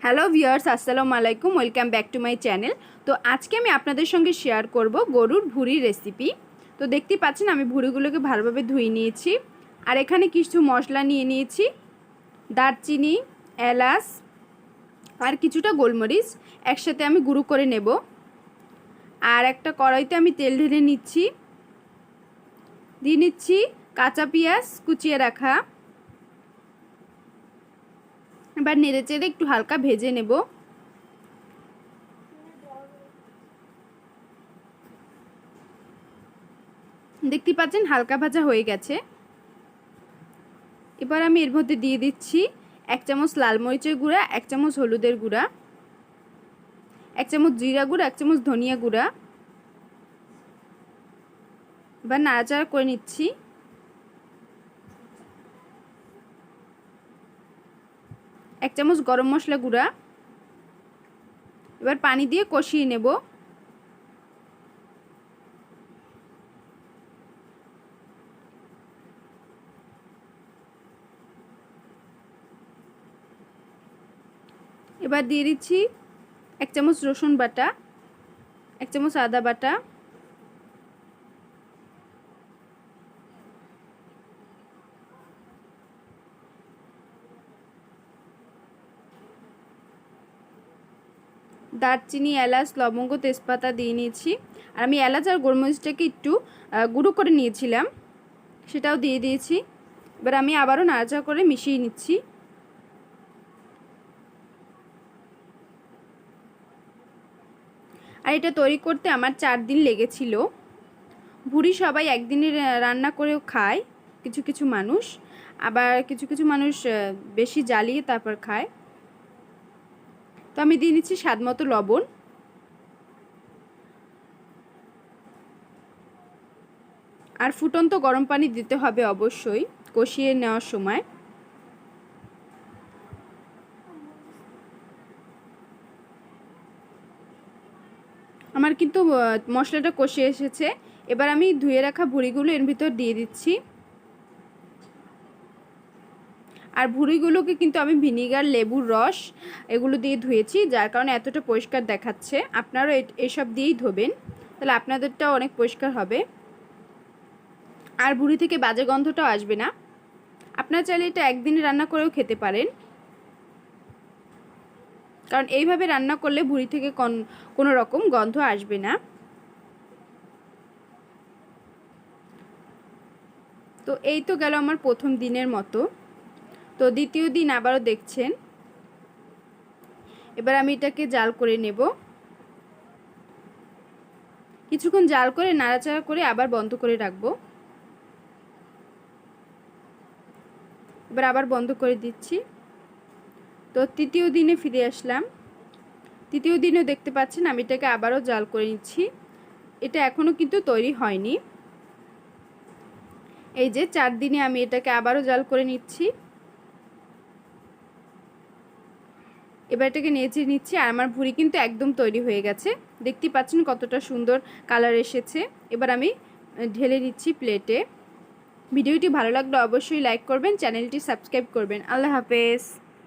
Hello viewers, আসসালামু আলাইকুম। Welcome back to my channel. তো আজকে আমি আপনাদের সঙ্গে শেয়ার করব গরুর ভুরি রেসিপি। তো দেখতেই পাচ্ছেন আমি ভুরিগুলোকে ভালোভাবে ধুয়ে নিয়েছি। আর এখানে কিছু মশলা নিয়ে নিয়েছি, দারচিনি, এলাচ আর কিছুটা গোলমরিচ একসাথে আমি গুঁড়ো করে নেব। আর একটা কড়াইতে আমি তেল ঢেলে নিচ্ছি, দিয়ে নিচ্ছি কাঁচা পেঁয়াজ কুচিয়ে রাখা। এবার নেড়ে চেড়ে একটু হালকা ভেজে নেব। দেখতে পাচ্ছেন হালকা ভাজা হয়ে গেছে। এবার আমি এর মধ্যে দিয়ে দিচ্ছি 1 চামচ লাল মরিচের গুঁড়া, 1 চামচ হলুদের গুঁড়া, 1 চামচ জিরা গুঁড়া, 1 চামচ ধনিয়া গুঁড়া। এবার নাড়াচাড়া করে নিচ্ছি। এক চামচ গরম মশলা গুঁড়া। এবার পানি দিয়ে কষিয়ে নেব। এবার দিয়ে দিচ্ছি 1 চামচ রসুন বাটা, 1 চামচ আদা বাটা, দারচিনি, এলাচ, লবঙ্গ, তেজপাতা দিয়ে নিয়েছি। আর আমি এলাচ আর গোলমরিচটাকে একটু গুঁড়ো করে নিয়েছিলাম, সেটাও দিয়ে দিয়েছি। এবার আমি আবারও নাড়াচাড়া করে মিশিয়ে নিচ্ছি। আর এটা তৈরি করতে আমার 4 দিন লেগেছিল। ভুরি সবাই একদিনে রান্না করেও খায়, কিছু কিছু মানুষ, আবার কিছু কিছু মানুষ বেশি জ্বালিয়ে তারপর খায়। তো আমি দিয়ে নিচ্ছি স্বাদ মতো লবণ। আর ফুটন্ত গরম পানি দিতে হবে অবশ্যই কষিয়ে নেওয়ার সময়। আমার কিন্তু মশলাটা কষে এসেছে। এবার আমি ধুয়ে রাখা ভুড়িগুলো এর ভিতর দিয়ে দিচ্ছি। আর ভুড়িগুলোকে কিন্তু আমি ভিনিগার, লেবুর রস এগুলো দিয়ে ধুয়েছি, যার কারণে এতটা পরিষ্কার দেখাচ্ছে। আপনারাও এসব দিয়েই ধোবেন, তাহলে আপনাদেরটাও অনেক পরিষ্কার হবে। আর ভুড়ি থেকে বাজে গন্ধটাও আসবে না। আপনারা চাইলে এটা একদিনে রান্না করেও খেতে পারেন, কারণ এইভাবে রান্না করলে ভুড়ি থেকে কোনো রকম গন্ধ আসবে না। তো এই তো গেল আমার প্রথম দিনের মতো। তো দ্বিতীয় দিন আবারও দেখছেন। এবার আমি এটাকে জাল করে নেব। কিছুক্ষণ জাল করে নাড়াচাড়া করে আবার বন্ধ করে রাখবো। এবার আবার বন্ধ করে দিচ্ছি। তো তৃতীয় দিনে ফিরে আসলাম। তৃতীয় দিনেও দেখতে পাচ্ছেন আমি এটাকে আবারও জাল করে নিচ্ছি। এটা এখনও কিন্তু তৈরি হয়নি। এই যে 4 দিনে আমি এটাকে আবারও জাল করে নিচ্ছি। এবার এটাকে নেড়ে নিচ্ছি। আর আমার ভুড়ি কিন্তু একদম তৈরি হয়ে গেছে। দেখতেই পাচ্ছেন কতটা সুন্দর কালার এসেছে। এবার আমি ঢেলে নিচ্ছি প্লেটে। ভিডিওটি ভালো লাগলে অবশ্যই লাইক করবেন, চ্যানেলটি সাবস্ক্রাইব করবেন। আল্লাহ হাফেজ।